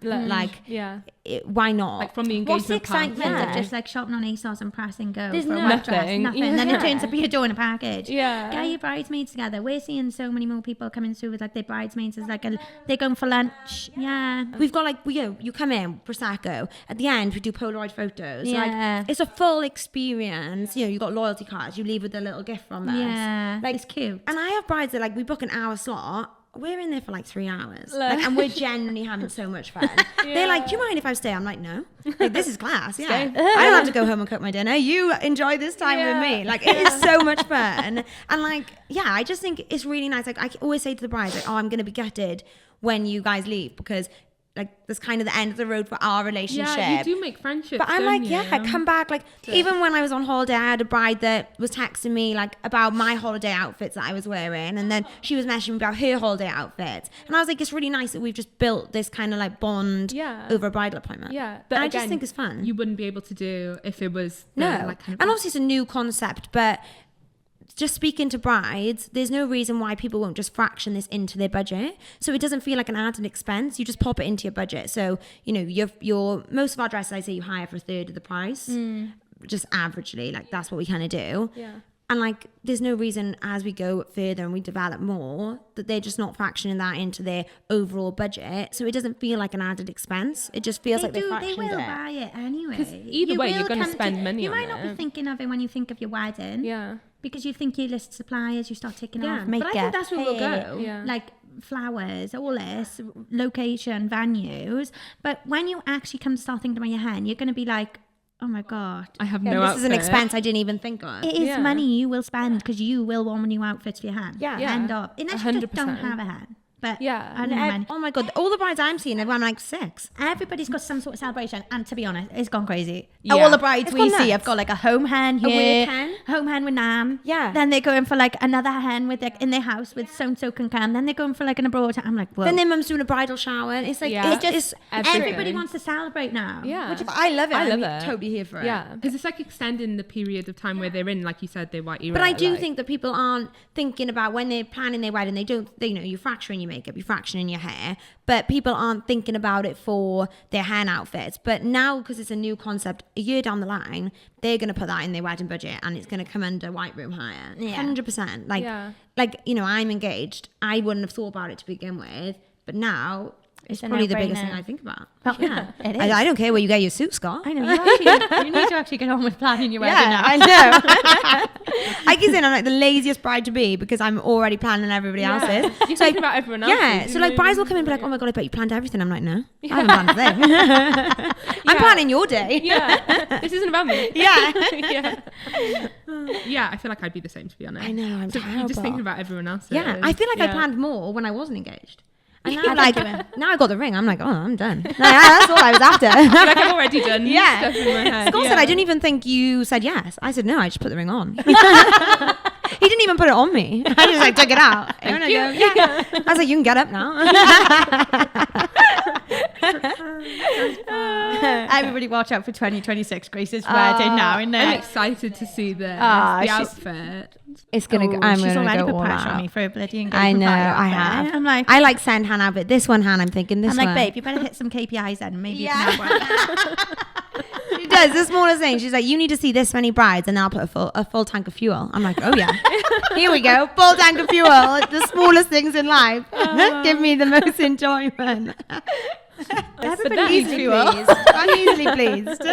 Why not? Like from the engagement What's the excitement part. of just like shopping on ASOS and press and go? There's for a white dress? nothing. Nothing. Then it turns up your door in a package. Yeah. Get your bridesmaids together. We're seeing so many more people coming through with like their bridesmaids as like they're going for lunch. Yeah. We've got like you come in Prosecco. At the end, we do Polaroid photos. Yeah. Like it's a full experience. You know, you got loyalty cards. You leave with a little gift from us. Yeah. Like it's cute. And I have brides that like we book an hour slot. We're in there for like 3 hours. And we're genuinely having so much fun. They're like, do you mind if I stay? I'm like, no. Like, this is class. Yeah. I don't have to go home and cook my dinner. You enjoy this time with me. Like, it is so much fun. And like, I just think it's really nice. Like, I always say to the brides, like, oh, I'm going to be gutted when you guys leave because like that's kind of the end of the road for our relationship. Yeah, you do make friendships. But I'm don't like, you? come back. Like, even when I was on holiday, I had a bride that was texting me like about my holiday outfits that I was wearing, and then she was messaging me about her holiday outfits, and I was like, it's really nice that we've just built this kind of like bond over a bridal appointment. Yeah, but I just think it's fun. You wouldn't be able to do if it was and obviously it's a new concept, but just speaking to brides, there's no reason why people won't just fraction this into their budget. So it doesn't feel like an added expense. You just pop it into your budget. So, you know, your most of our dresses, I say you hire for a third of the price, just averagely. Like that's what we kind of do. Yeah. And like, there's no reason as we go further and we develop more that they're just not fractioning that into their overall budget. So it doesn't feel like an added expense. It just feels like they fractioned They will it. buy it anyway. Either way, you're going to spend money you on it. might not be thinking of it when you think of your wedding. Yeah. Because you think you list suppliers, you start ticking off makeup, but I think that's where we'll go. Yeah. Like flowers, all this, location, venues. But when you actually come to start thinking about your hen, you're going to be like, oh my God. I have this is an expense I didn't even think of. It is money you will spend because you will want new outfits for your hen. Yeah. End up. Unless you just don't have a hen. But I don't know, oh my God, all the brides I'm seeing, I'm like 6. Everybody's got some sort of celebration, and to be honest, it's gone crazy. Yeah. All the brides It's we gone see nuts. have got like a home hen here, weird hen? home hen with Nam. Yeah. Then they're going for like another hen with like in their house with so and so can come. Then they're going for like an abroad. I'm like, whoa. Then their mum's doing a bridal shower. It's like, Yeah. it's just everybody wants to celebrate now. Yeah. Which I love it. I love I'm it. totally here for it. Yeah. Because it's like extending the period of time where they're in, like you said, their white era. But I do think that people aren't thinking about when they're planning their wedding, you're fracturing your makeup, you're fracturing your hair, but people aren't thinking about it for their hen outfits. But now, because it's a new concept, a year down the line, they're going to put that in their wedding budget and it's going to come under white room hire. 100%. Like, you know, I'm engaged. I wouldn't have thought about it to begin with, but now It's probably the biggest thing I think about. Well, yeah, it is. I don't care where you get your suit, Scott. I know. You need to actually get on with planning your wedding now. I know. I keep saying I'm like the laziest bride to be because I'm already planning everybody else's. You're thinking about everyone else. Yeah. So like brides will come in and be like, oh my God, I bet you planned everything. I'm like, no, I haven't planned a thing. I'm planning your day. Yeah. This isn't about me. Yeah. Yeah, I feel like I'd be the same, to be honest. I know, I'm terrible. You're just thinking about everyone else. Yeah, I feel like I planned more when I wasn't engaged. And now, like, now I got the ring, I'm like, oh, I'm done. No, that's all I was after. Like, I've already done stuff in my head. Scott said, I didn't even think you said yes. I said, no, I just put the ring on. He didn't even put it on me. I just like took it out. I was like, you can get up now. Everybody watch out for 2026 Grace's wedding now, isn't it? I'm excited to see the outfit. It's gonna go. I'm she's gonna already go put all pressure on out. me for a bloody engagement. I know. party I outfit. have. I'm like, I like send Hannah, but this one, Hannah, I'm thinking this I'm one. like, babe, you better hit some KPIs then. Maybe you can have one. She does the smallest thing. She's like, you need to see this many brides, and I'll put a full tank of fuel. I'm like, oh yeah, here we go, full tank of fuel. The smallest things in life give me the most enjoyment. Everybody needs fuel. I'm easily pleased.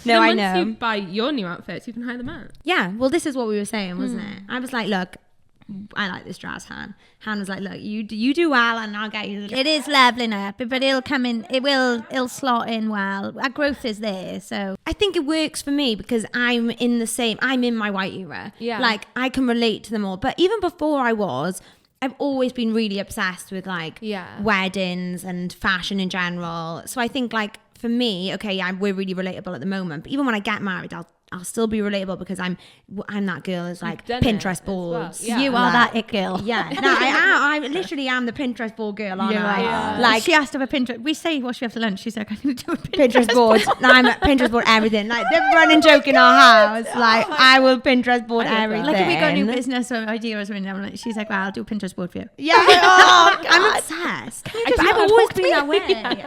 No, I know. Once you buy your new outfits, you can hire them out. Yeah, well, this is what we were saying, wasn't it? I was like, look, I like this dress, Han. Han was like, look, you do well, and I'll get you. It is leveling up, but it'll come in. It'll slot in well. Our growth is there, so I think it works for me because I'm in my white era. Yeah. Like I can relate to them all. But even before I've always been really obsessed with like weddings and fashion in general. So I think like for me, okay, yeah, we're really relatable at the moment. But even when I get married, I'll still be relatable because I'm that girl who's like Pinterest boards. Well. Yeah. you are that it girl. Yeah, no, I literally am the Pinterest board girl. Aren't I? Yeah. Like she asked of a Pinterest. We say what she have for lunch. She's like, I'm going to do a Pinterest board. No, I'm a Pinterest board everything. Like the running joke in our house. Like I will Pinterest board everything. Like if we got a new business or idea or something, I'm like, she's like, well, I'll do a Pinterest board for you. Yeah, oh, I'm obsessed. I've always been that way.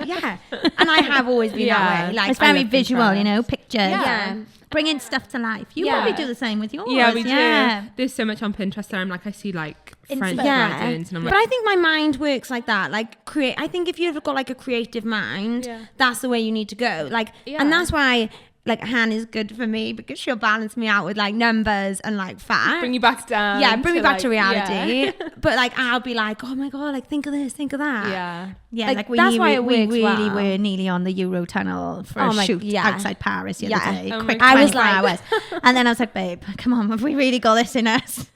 Yeah, and I have always been that way. Like it's very visual, you know, pictures. Yeah. Bringing stuff to life. You probably do the same with yours. Yeah, we do. There's so much on Pinterest there. I'm like, I see like French weddings, and I'm like, but I think my mind works like that. Like I think if you've got like a creative mind, that's the way you need to go. Like, and that's why. Like Han is good for me because she'll balance me out with like numbers and like facts. Bring you back down. Yeah, bring me back to reality. Yeah. But like I'll be like, oh my God, like think of this, think of that. Yeah. Yeah, like that's why we really were nearly on the Eurotunnel for a shoot outside Paris the other day. Quick I was like, hours. And then I was like, babe, come on, have we really got this in us?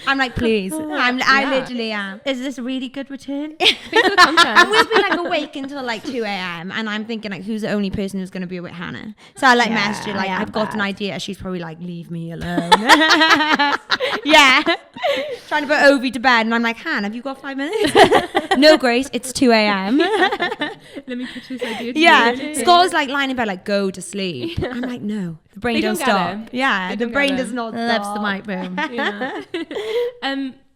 I'm like, please. I literally am. Is this a really good return? And we've been like awake until like 2 a.m. and I'm thinking like, who's the only person who's going to be with Hannah? So I like messaged her like, I've got an idea. She's probably like, leave me alone. Yeah. Trying to put Ovi to bed and I'm like, Han, have you got 5 minutes? No, Grace, it's 2 a.m. Let me pitch this idea to you. Scott's like lying in bed like, go to sleep. I'm like, no, the brain don't stop. Yeah, the brain does not stop. Loves the white room. Yeah.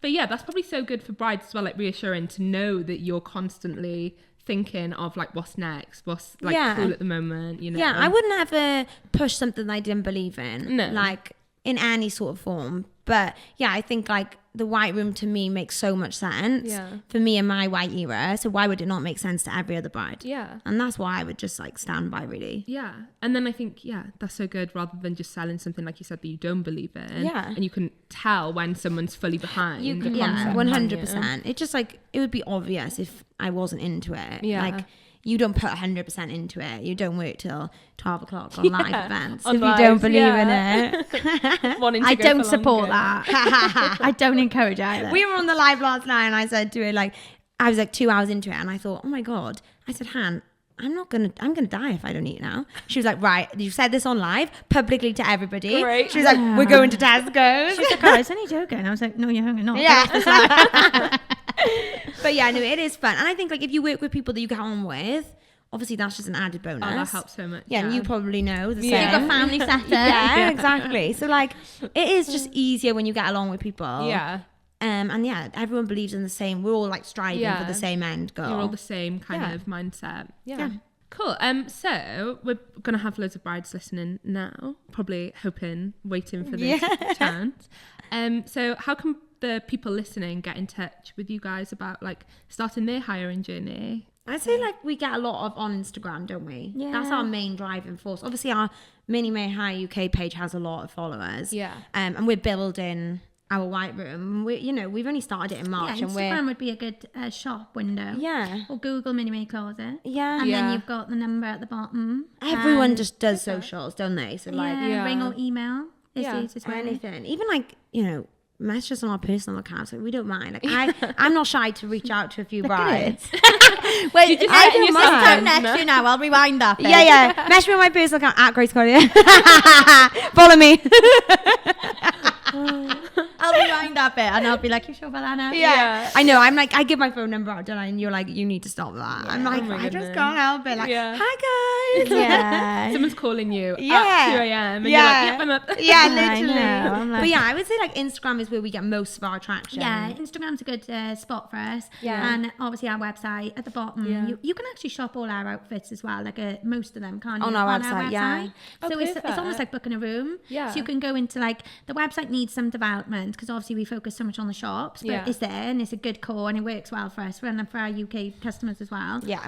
But yeah, that's probably so good for brides as well, like reassuring to know that you're constantly thinking of like what's next, what's like cool at the moment, you know. Yeah, I wouldn't ever push something I didn't believe in. No. Like in any sort of form. But yeah, I think like the white room to me makes so much sense for me in my white era. So why would it not make sense to every other bride? Yeah. And that's why I would just like stand by really. Yeah. And then I think, that's so good rather than just selling something like you said that you don't believe in. Yeah. And you can tell when someone's fully behind. You can, 100%. It just like, it would be obvious if I wasn't into it. Yeah. Like, you don't put 100% into it. You don't work till 12 o'clock on live events on if live, you don't believe in it. I don't support that. I don't encourage either. We were on the live last night and I said to her, like, I was like 2 hours into it and I thought, oh my God. I said, Han, I'm gonna die if I don't eat now. She was like, right, you said this on live publicly to everybody. Great. She was like, we're going to Tesco's. She was like, I was only joking. I was like, no, you're hungry. No. Yeah. But yeah, no, it is fun. And I think like if you work with people that you get on with, obviously that's just an added bonus. Oh, that helps so much. Yeah, and you probably know the same. You've got family setup. Yeah, exactly. So like it is just easier when you get along with people. Yeah. And yeah, everyone believes in the same. We're all like striving for the same end goal. You're all the same kind of mindset. Yeah. Cool. So we're gonna have loads of brides listening now, probably waiting for this chance. So how can the people listening get in touch with you guys about like starting their hiring journey? I'd say like we get a lot of on Instagram, don't we? Yeah. That's our main driving force. Obviously, our Minnie May HireUK page has a lot of followers. Yeah. And we're building our white room. We've only started it in March, Yeah, and Instagram would be a good shop window. Yeah. Or Google Minnie May Closet. Yeah. And Yeah. then you've got the number at the bottom. Everyone And- just does socials, don't they? So like yeah, Yeah. ring or email is Yeah. the easiest way. anything, even like message us on our personal accounts. Like, we don't mind. Like I'm not shy to reach out to a few brides. Wait, just I setting do yourself time up, next no? year now. I'll rewind that bit. Yeah. Message me on my personal account at Grace Collier. Follow me. I'll rewind that bit and I'll be like, you sure, Valana? Yeah. I know. I'm like, I give my phone number out, don't I? And you're like, you need to stop that. I'm like, Oh my I just goodness. can't help it. Like, Yeah. hi guys. Yeah. Someone's calling you Yeah. at 2 a.m. and you're like, yep, I'm up. Yeah, I literally. know, I'm like- But yeah, I would say like Instagram is where we get most of our attraction. Yeah, Instagram's a good spot for us. Yeah. And obviously our website at the bottom, Yeah. you can actually shop all our outfits as well, like most of them, can't you? On our website, yeah. Oh, So it's perfect. almost like booking a room. Yeah. So you can go into like, the website needs some development because obviously we focus so much on the shops, but Yeah. it's there and it's a good core and it works well for us and for our UK customers as well. Yeah.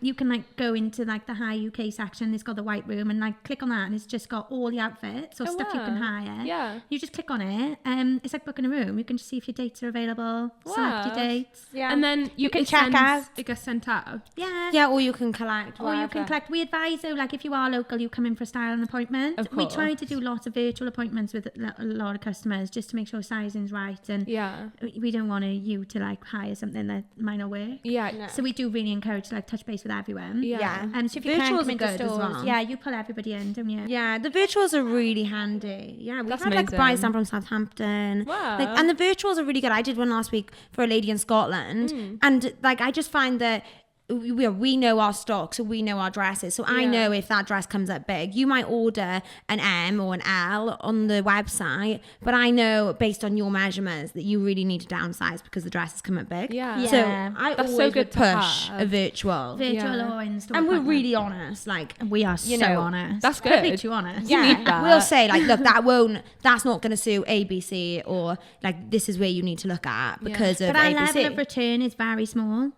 You can like go into like the HireUK section, it's got the white room and like click on that and it's just got all the outfits or Oh, stuff you can wow. hire. Yeah. You just click on it. It's like booking a room. You can just see if your dates are available, select your Wow. dates. Yeah. And then You can it check sends- out. It gets sent out. Yeah. Yeah, or you can collect. Or you can whatever. collect. We advise though, like if you are local, you come in for a styling appointment. Of We try course. to do lots of virtual appointments with a lot of customers just to make sure sizing's right, and Yeah. we don't want you to like hire something that might not work. Yeah. No. So we do really encourage to like touch base with everyone. Yeah. Yeah. So if you can Virtuals come are into good as stores, well. yeah, you pull everybody in, don't you? Yeah, the virtuals are really handy. Yeah, we've That's had like amazing. brides down from Southampton. Wow. Like, and the virtuals are really good. I did one last week for a lady in Scotland, and like I just find that we know our stock, so we know our dresses. So I Yeah. know if that dress comes up big, you might order an M or an L on the website, but I know based on your measurements that you really need to downsize because the dress has come up big. Yeah. So Yeah. I That's so always good would to push have. a virtual. Virtual Yeah. or in-store And we're appointment. really honest. Like, We are you so know, honest. that's Probably good. too honest. You need that. We'll say like, look, that's not going to suit ABC, or like this is where you need to look at because of But our ABC. level of return is very small.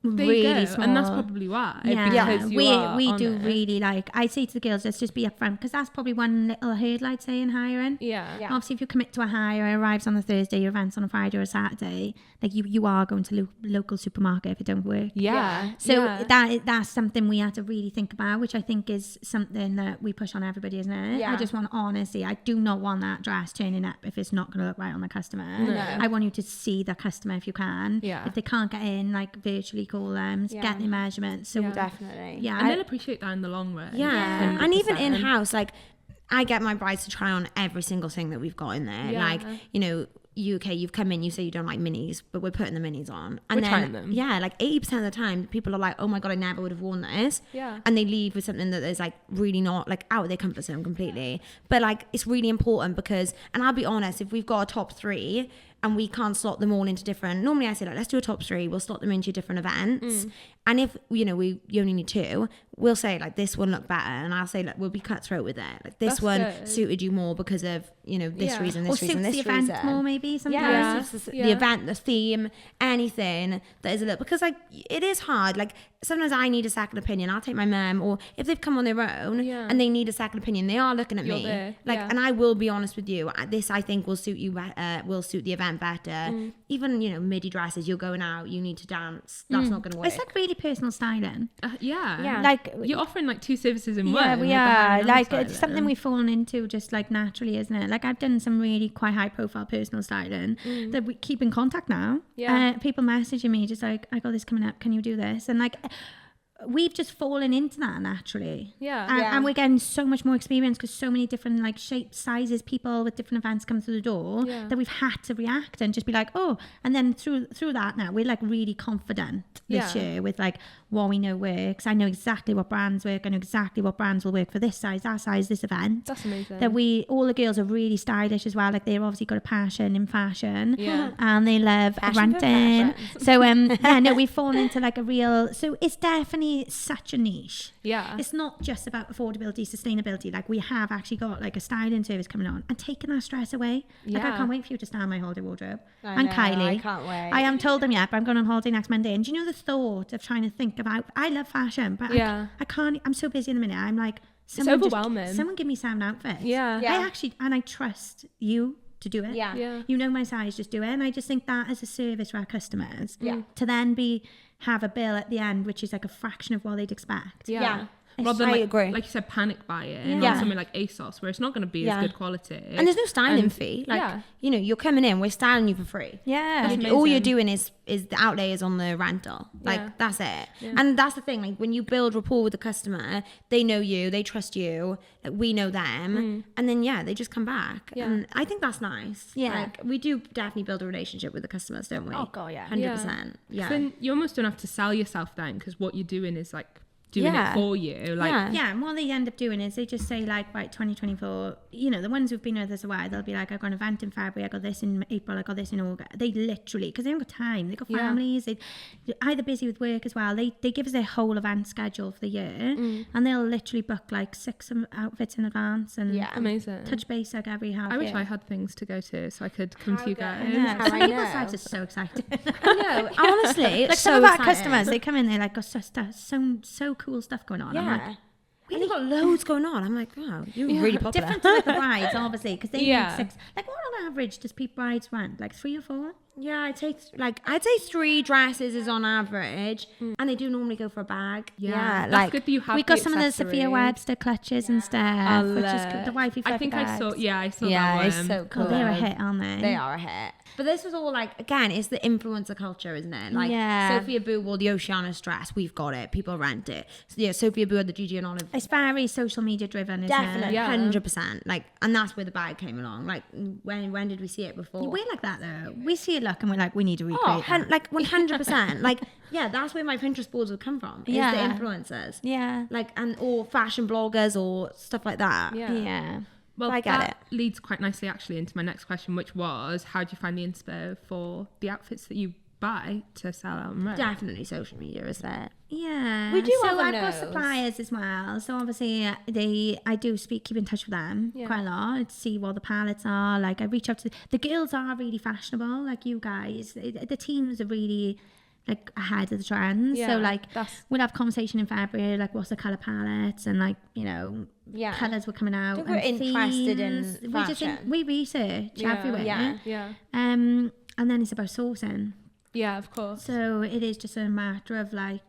There you really go. small. And that's probably why. Yeah, Because you are we do honest. really like. I say to the girls, let's just be upfront because that's probably one little hurdle I'd say in hiring. Yeah. Yeah. Obviously, if you commit to a hire, it arrives on a Thursday, your event's on a Friday or a Saturday, like you are going to local supermarket if it don't work. Yeah. So yeah. that's something we have to really think about, which I think is something that we push on everybody, isn't it? Yeah. I just want honesty. I do not want that dress turning up if it's not going to look right on the customer. No. I want you to see the customer if you can. Yeah. If they can't get in, like virtually call them, Yeah. get their measurements. So Yeah. Definitely. yeah, And they'll appreciate that in the long run. Yeah. And even 100%. in house, like I get my brides to try on every single thing that we've got in there. Yeah. Like, UK, you've come in, you say you don't like minis, but we're putting the minis on. And We're then, trying them. Yeah, like 80% of the time, people are like, oh my God, I never would have worn this. Yeah. And they leave with something that is like really not like out of their comfort zone completely. But like, it's really important because, and I'll be honest, if we've got a top 3 and we can't slot them all into different, normally I say like, let's do a top 3, we'll slot them into different events. And if, you only need 2, we'll say like, this one look better. And I'll say like, we'll be cutthroat with it. Like this That's one good. suited you more because of, this Yeah. reason, or this suits reason, this the event reason. more maybe sometimes. Yeah, Yeah. it's just Yeah. the event, the theme, anything that is a little, because like it is hard. Like sometimes I need a second opinion. I'll take my mum, or if they've come on their own Yeah. and they need a second opinion, they are looking at You're me. there, Like, yeah. and I will be honest with you. This I think will suit you. Will suit the event better. Even midi dresses. You're going out. You need to dance. That's not going to work. It's like really personal styling. Yeah. Yeah. Like You're offering like 2 services in one. yeah, we with the hair are. and Like styling. it's something we've fallen into just like naturally, isn't it? Like I've done some really quite high profile personal styling that we keep in contact now. Yeah. People messaging me just like, I got this coming up, can you do this? And like we've just fallen into that naturally. Yeah. And we're getting so much more experience because so many different like shapes, sizes, people with different events come through the door Yeah. that we've had to react and just be like, oh, and then through that now we're like really confident this Yeah. year with like what we know works. I know exactly what brands work. I know exactly what brands will work for this size, that size, this event. That's amazing. That all the girls are really stylish as well. Like they've obviously got a passion in fashion. Yeah. And they love Passion for renting. fashion. So yeah, no, we've fallen into like a real. So it's definitely me such a niche. Yeah. It's not just about affordability, sustainability. Like, we have actually got like a styling service coming on and taking that stress away. Like, I can't wait for you to style my holiday wardrobe. And Kylie. I can't wait. I haven't told them yet, but I'm going on holiday next Monday. And do you know the thought of trying to think about, I love fashion, but I can't, I'm so busy in the minute. I'm like, it's overwhelming. Someone give me 7 outfits. Yeah. I trust you to do it. Yeah. You know my size, just do it. And I just think that as a service for our customers, to then have a bill at the end which is like a fraction of what they'd expect. Yeah. Rather than, I agree. Like you said, panic buying on something like ASOS, where it's not going to be as good quality. And there's no styling fee. Like, you know, you're coming in, we're styling you for free. Yeah. All you're doing is the outlay is on the rental. Like, that's it. Yeah. And that's the thing. Like, when you build rapport with the customer, they know you, they trust you, like, we know them. And then, they just come back. Yeah. And I think that's nice. Yeah. Like, we do definitely build a relationship with the customers, don't we? Oh, God, yeah. 100%. Yeah. Then you almost don't have to sell yourself then, because what you're doing is like doing it for you. Like, and what they end up doing is they just say like, right, 2024, you know, the ones who've been with us a while, they'll be like, I've got an event in February, I got this in April, I got this in August. They literally, because they haven't got time, they've got families, they're either busy with work as well, they give us their whole event schedule for the year, and they'll literally book like 6 outfits in advance and amazing. touch base like every half I year. wish I had things to go to so I could come to you guys. I know. Sides are so excited. I know, honestly, like, some of our customers, they come in, they're like, got so cool stuff going on. Yeah. I'm like, and they've got loads going on. I'm like, wow, you're really popular. different to like the brides, obviously, because they need 6. Like, what on average does brides rent? Like 3 or 4? Yeah, I'd say 3 dresses is on average, and they do normally go for a bag. Yeah, like, that's good that you have. We got some of the Sophia Webster clutches and stuff, which is the wifey. I think I saw. Yeah, I saw that Yeah, one. it's so cool. Oh, they're a hit, aren't they? They are a hit. But this was all like, again, it's the influencer culture, isn't it? Like, Yeah. Sophia Boo wore the Oceanus dress. We've got it. People rent it. So, yeah, Sophia Boo had the Gigi and Olive. It's very social media driven, isn't Definitely, it? 100%. Like, and that's where the bag came along. Like, when did we see it before? We're like that though. We see a look and we're like, we need to recreate that. Like 100%. Like, yeah, that's where my Pinterest boards would come from. Is the influencers. Yeah. Like, or fashion bloggers or stuff like that. Yeah. Well, I get that leads quite nicely actually into my next question, which was, how do you find the inspo for the outfits that you buy to sell out and rent? Definitely social media is there. Yeah, We do So have I've those. got suppliers as well. So obviously I do keep in touch with them quite a lot to see what the palettes are. Like, I reach out to the girls are really fashionable. Like, you guys, the teams are really like ahead of the trends. So like, we'll have conversation in February, like what's the color palettes and like, you know, colors were coming out. We're interested themes. in fashion. We research everywhere. Yeah. And then it's about sourcing. Yeah, of course. So it is just a matter of like,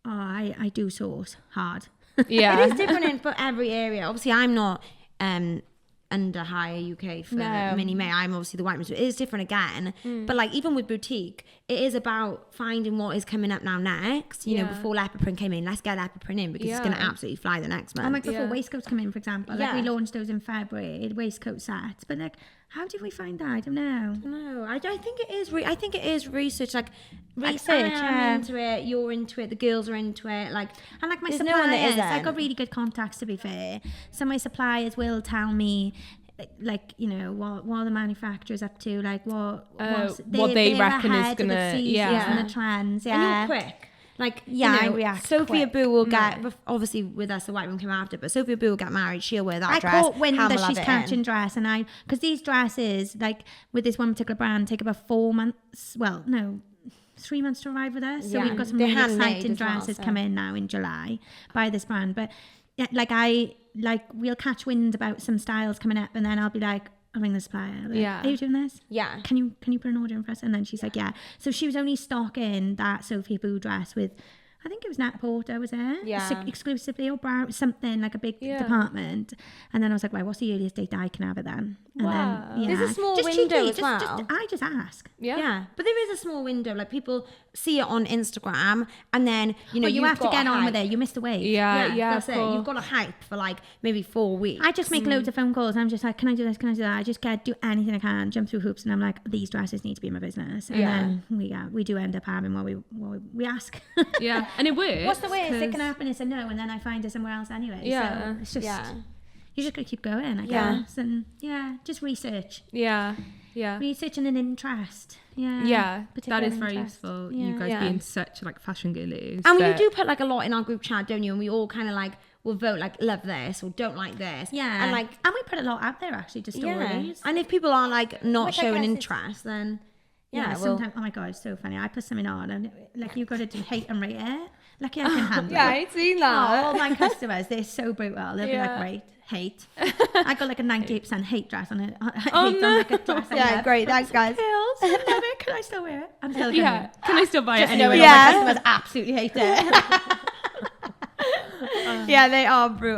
I do source hard. Yeah. It is different for every area. Obviously, I'm not under HireUK for Minnie May. I'm obviously the white one, so it is different again. But like, even with boutique, it is about finding what is coming up now next. You know, before leopard print came in, let's get leopard print in because it's going to absolutely fly the next month. And like before waistcoats come in, for example, like we launched those in February, waistcoat sets. But like, how did we find that? I don't know. No, I think it is. I think it is research. Like, Research, I'm into it. You're into it. The girls are into it. Like, And like my there's no one that suppliers, I isn't. got really good contacts, to be fair. So my suppliers will tell me, like, you know, what the manufacturer's up to, like what they reckon is ahead of gonna- the seasons yeah. and the trends. and Yeah, you're quick. Like, Yeah, you know, I react Sophia quick. Boo will get, obviously with us, the white one came after, but Sophia Boo will get married. She'll wear that I dress. caught wind Ham that will have she's it catching in. dress, and because these dresses, like with this one particular brand, take about 4 months. Well, no, 3 months to arrive with us. So Yeah. we've got some They're really handmade exciting as well, dresses so. come in now in July by this brand. But yeah, we'll catch wind about some styles coming up, and then I'll be like, I'll ring the supplier. Like, Yeah. are you doing this? Yeah. Can you put an order in for us? And then she's like, yeah. So she was only stocking that Sophia Boo dress with, I think it was Nat Porter, was it? Yeah. Exclusively, or Brown, something like a big department. And then I was like, right, what's the earliest date I can have it then? And Wow. then, There's a small just window cheeky, as well. I just ask. Yeah, but there is a small window. Like, people see it on Instagram, and then you know You you've have to got get a on hype. with it. You missed the wave. Yeah, That's of it. course. You've got a hype for like maybe 4 weeks. I just make loads of phone calls. And I'm just like, can I do this? Can I do that? I just do anything I can, jump through hoops, and I'm like, these dresses need to be in my business. And then we do end up having what we ask. Yeah, and it works. What's the worst? It can happen. It's a no, and then I find it somewhere else anyway. Yeah. So it's just. you just got to keep going, I guess. And just research. Yeah. Research and an interest. Yeah. Yeah, Particular that is very interest. useful. Yeah. You guys being such like fashion girlies. And we do put like a lot in our group chat, don't you? And we all kind of like will vote like love this or don't like this. Yeah. And we put a lot out there actually to stories. And if people are like not Which I showing guess interest, then sometimes, oh my God, it's so funny. I put something on and like you've got to do hate and rate it. Lucky I can handle it. I've seen that. All my customers, they're so brutal. They'll be like, rate, hate. I got like a 98% hate dress on it. Hate on like a dress. Yeah, great. Thanks, guys. Love it. Can I still wear it? I'm still going to. Can I still buy it Just anyway? knowing all my customers absolutely hate it. Yeah, they are brutal.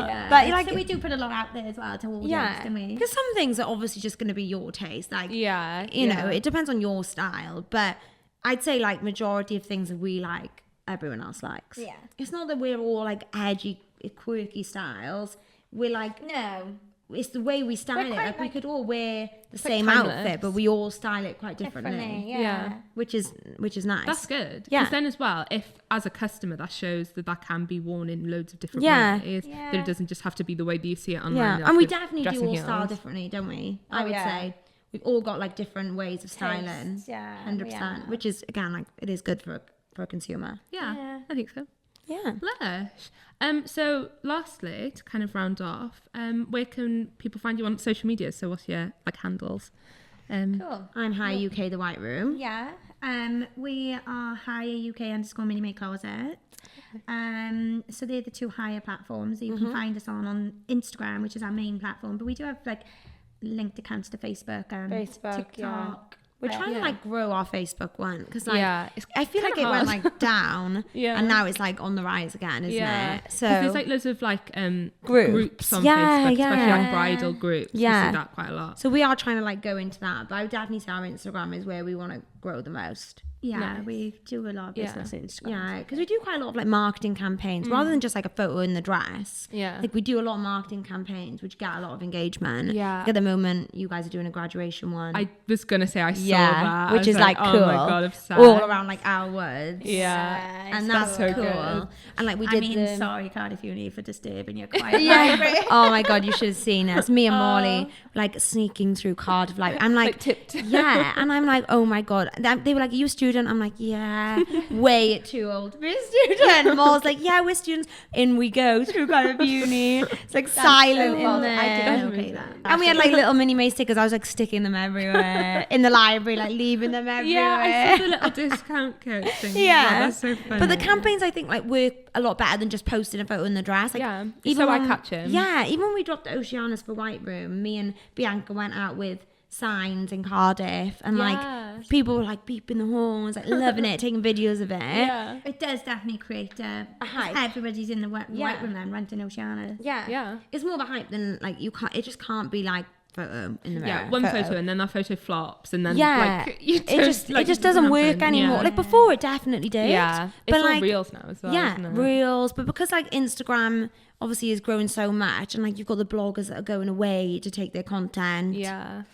Yeah. But like, so we do put a lot out there as well to audience, don't we? because some things are obviously just going to be your taste. Like, you know, it depends on your style. But I'd say like majority of things that we like, everyone else likes. Yeah. It's not that we're all like edgy, quirky styles. We're like, No. it's the way we style it. quite Like, we like- could all wear the like same timeless. outfit, but we all style it quite differently. Yeah. Which is nice. That's good. Yeah. Because then as well, if as a customer that shows that can be worn in loads of different Yeah. ways, Yeah. that it doesn't just have to be the way that you see it online. Yeah, like and we with definitely dress do and all style heels. differently, don't we? Oh, I would yeah. say we've all got like different ways of styling. Tastes, yeah, 100%. yeah. Which is again like it is good for a consumer. Yeah, Yeah. I think so. Yeah. Lush. So lastly, to kind of round off, where can people find you on social media? So what's your like handles? Cool. I'm HireUK, the White Room. Yeah. We are HireUK _ Minnie May Closet. So they're the two hire platforms that you can find us on Instagram, which is our main platform. But we do have like linked accounts to Facebook and TikTok. We're trying to like grow our Facebook one because like it's I feel like it kinda went hard. like down Yeah. and now it's like on the rise again, isn't it? 'Cause So there's like loads of like Groups. on Yeah, Facebook, especially yeah. like bridal groups. Yeah. We see that quite a lot. so we are trying to like go into that, but I would definitely say our Instagram is where we want to grow the most. Yeah, Nice. we do a lot of Yeah. business on Instagram. Yeah, because we do quite a lot of like marketing campaigns rather than just like a photo in the dress. Yeah. Like we do a lot of marketing campaigns which get a lot of engagement. Yeah. Like, at the moment, you guys are doing a graduation one. I was gonna say I saw that, I which was is like cool. Oh my god, obsessed. all around like our woods. Yeah. And that's so cool. good. And like we I did mean, the sorry, Cardiff Uni, for disturbing your quiet yeah. library. Oh my god, you should have seen us. Me and Molly like sneaking through Cardiff. Like I'm like tipped. yeah, and I'm like, oh my god. They were like, are you a student? I'm like, yeah, way too old to be a student. Molly's like, yeah, we're students. In we go through Cardiff Uni. It's like silent in there. I didn't okay that. And we had like little Minnie May stickers. I was like sticking them everywhere in the library, like leaving them everywhere. Yeah, I saw the little discount code thing. Yeah. That's so funny. But the campaigns, I think, like work a lot better than just posting a photo in the dress. Like, Yeah, it's so when- eye-catching. Yeah, even when we dropped the Oceanus for White Room, me and Bianca went out with signs in Cardiff, and Yeah. like people were like beeping the horns, like loving it, taking videos of it. yeah. It does definitely create a hype. Everybody's in the white Yeah. room then renting Oceana. Yeah. It's more of a hype than like you can't. It just can't be like photo in the mirror. Yeah, one photo and then that photo flops and then Yeah, like you it don't, just like, it just doesn't work happen. anymore. Yeah. Like before, it definitely did. Yeah, but it's all like reels now as well. yeah, isn't it? reels. But because like Instagram obviously is growing so much, and like you've got the bloggers that are going away to take their content. Yeah.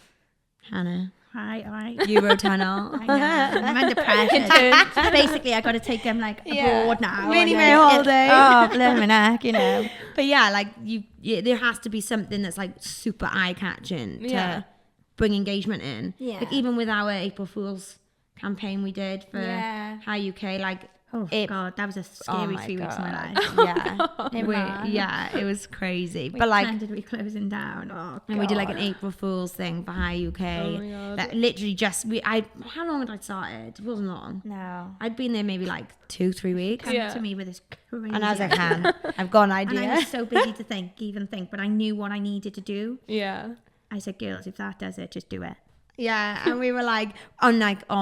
Hannah, Right. Eurotunnel. I know. I'm under pressure. Basically, I got to take them like abroad now. Minnie and May then holiday. Oh, blimmin' heck, you know. But yeah, like there has to be something that's like super eye catching to Yeah. bring engagement in. Yeah. Like even with our April Fool's campaign we did for Yeah. HireUK, like Oh, it, God, that was a oh scary my 3 weeks of my God. life. Yeah, it was crazy. We but like, pretended we were closing down. Oh, and we did like God. an April Fool's thing for HireUK. Oh my God. That literally just how long had I started? It wasn't long. No. I'd been there maybe like 2-3 weeks. Come Yeah. to me with this crazy And I was like, idea. I've got an And idea. I was so busy to think, but I knew what I needed to do. Yeah. I said, girls, if that does it, just do it. Yeah, and we were like, oh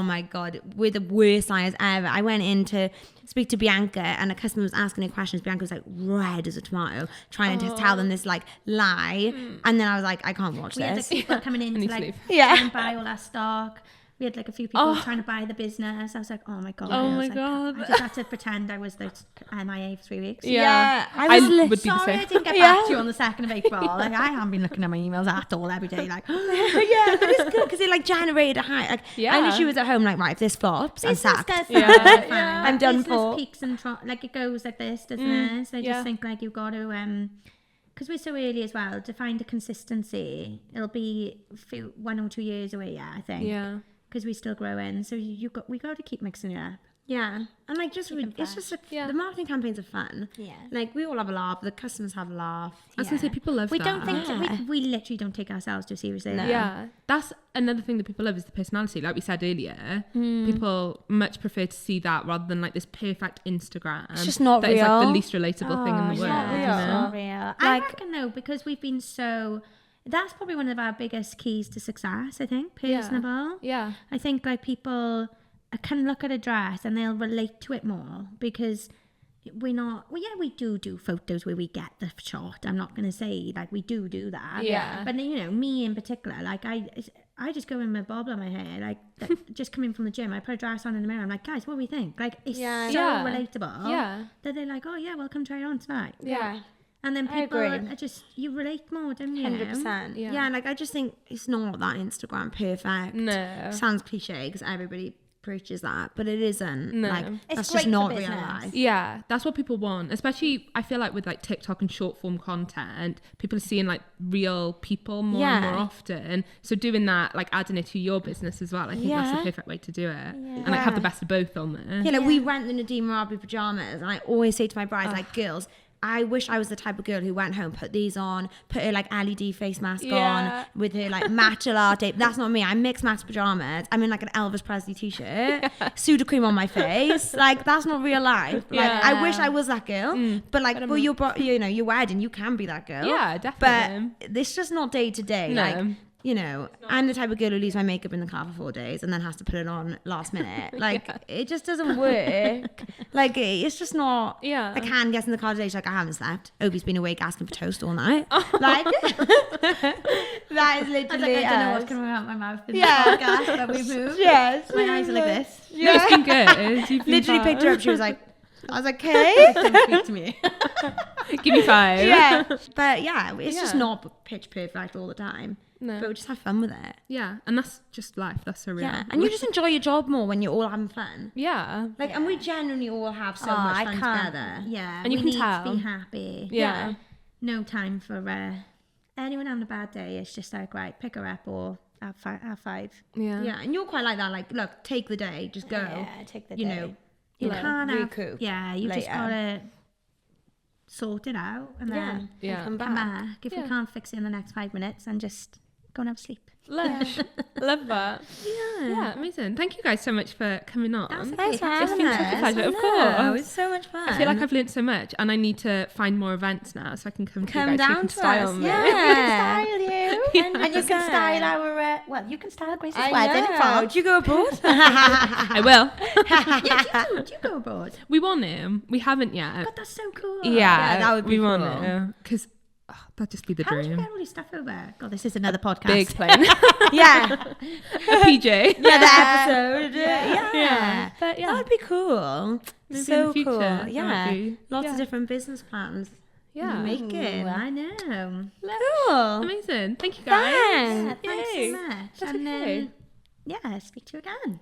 my god, we're the worst liars ever. I went in to speak to Bianca, and a customer was asking her questions. Bianca was like red as a tomato, trying to tell them this like lie, and then I was like, I can't watch We had like this. people coming in I need to to like leave. Yeah. try and buy all our stock. We had like a few people trying to buy the business. I was like, oh my God. Oh I was my like, God. I just had to pretend I was like MIA for 3 weeks. Yeah, I I was would be the Sorry, same. I didn't get Yeah. back to you on the 2nd of April. Like, I haven't been looking at my emails at all every day. Like, yeah, but it's good because it like generated a high. Like, Yeah. I knew she was at home. Like, right, if this flops, I'm business sacked. does Yeah, that. yeah. I'm done Business for. peaks and like it goes like this, doesn't it? So I just yeah. think like you've got to because we're so early as well, to find a consistency, it'll be 1 or 2 years away, I think. Yeah. Because we're still growing. So we got to keep mixing it up. Yeah, and like just it's just the marketing campaigns are fun. Yeah, like we all have a laugh. The customers have a laugh. I was gonna say people love we that. don't think we literally don't take ourselves too seriously. No. Yeah, that's another thing that people love is the personality. Like we said earlier, people much prefer to see that rather than like this perfect Instagram. It's just not that real. is like the least relatable thing in the world. Yeah, you know? not real. I reckon though, because we've been so. That's probably one of our biggest keys to success. I think personable. Yeah. I think like people can look at a dress and they'll relate to it more because we're not. Well, yeah, we do photos where we get the shot. I'm not going to say like we do that. Yeah. But you know, me in particular, like I just go in with a bob on my hair, like just coming from the gym. I put a dress on in the mirror. I'm like, guys, what do we think? Like it's so relatable. Yeah. That they're like, oh yeah, well come try it on tonight. Yeah. And then people are just, you relate more, don't you? 100%. Yeah, like I just think it's not that Instagram perfect. No. Sounds cliche because everybody preaches that, but it isn't. No. Like It's that's great just not for real business. life. Yeah, that's what people want. Especially, I feel like with like TikTok and short form content, people are seeing like real people more and more often. So doing that, like adding it to your business as well, I think that's the perfect way to do it. And like have the best of both on there. Yeah, like we rent the Nadine Marabi pajamas, and I always say to my brides, like, girls, I wish I was the type of girl who went home, put these on, put her like LED face mask on with her like matcha latte. That's not me. I mix match pajamas. I'm in like an Elvis Presley t-shirt, Sudocreme on my face. Like that's not real life. Like I wish I was that girl. But like for your your wedding, you can be that girl. Yeah, definitely. But it's just not day to day. No. Like you know, I'm the type of girl who leaves my makeup in the car for 4 days and then has to put it on last minute. Like, it just doesn't work. Like, it's just not. Yeah. Like, Han gets in the car today, she's like, I haven't slept. Obi's been awake asking for toast all night. Like, that is literally. I don't know what's coming out my mouth in the podcast, but we moved. Yes. My eyes are like this. No, it's been good. You've been Literally fine. picked her up, she was like, I was like, okay. Don't speak to me. Give me 5. Yeah. But yeah, it's just not pitch perfect all the time. No. But we just have fun with it. Yeah, and that's just life. That's so real. Yeah. And you just enjoy your job more when you're all having fun. Yeah. Like, and we genuinely all have so much fun together. Yeah. And you we can need tell. to be happy. Yeah. No time for anyone having a bad day. It's just like, right, pick her up or have 5. Yeah. Yeah, and you're quite like that. Like, look, take the day, just go. Yeah, take the day. You know, you can't recoup. Yeah, you just later. gotta sort it out and then Yeah. come come back. back. If we can't fix it in the next 5 minutes, and just go and have a sleep. Love that. Yeah, amazing. Thank you guys so much for coming on. Thanks for It's having been us. such a pleasure, of I know, course. it's so much fun. I feel like I've learned so much, and I need to find more events now so I can come to you guys. down You can to style us. me. Yeah. Style you, and you can style our. Well, you can style Grace's I wedding. know. Do you go abroad? I will. Do you go abroad? We want to. We haven't yet. God, that's so cool. Yeah, that would be we want cool. to, because that'd just be the How did you dream. get all this stuff over? God, this is another podcast. Big plane. Yeah. A PJ. Another episode. Yeah. But yeah. That would be cool. Maybe in so the future, cool. that would Yeah. be- Lots yeah. of different business plans. Yeah. Making. I know. Cool. Amazing. Thank you guys. Thanks. Yeah, thanks Yay. so much. That's and okay. yeah, speak to you again.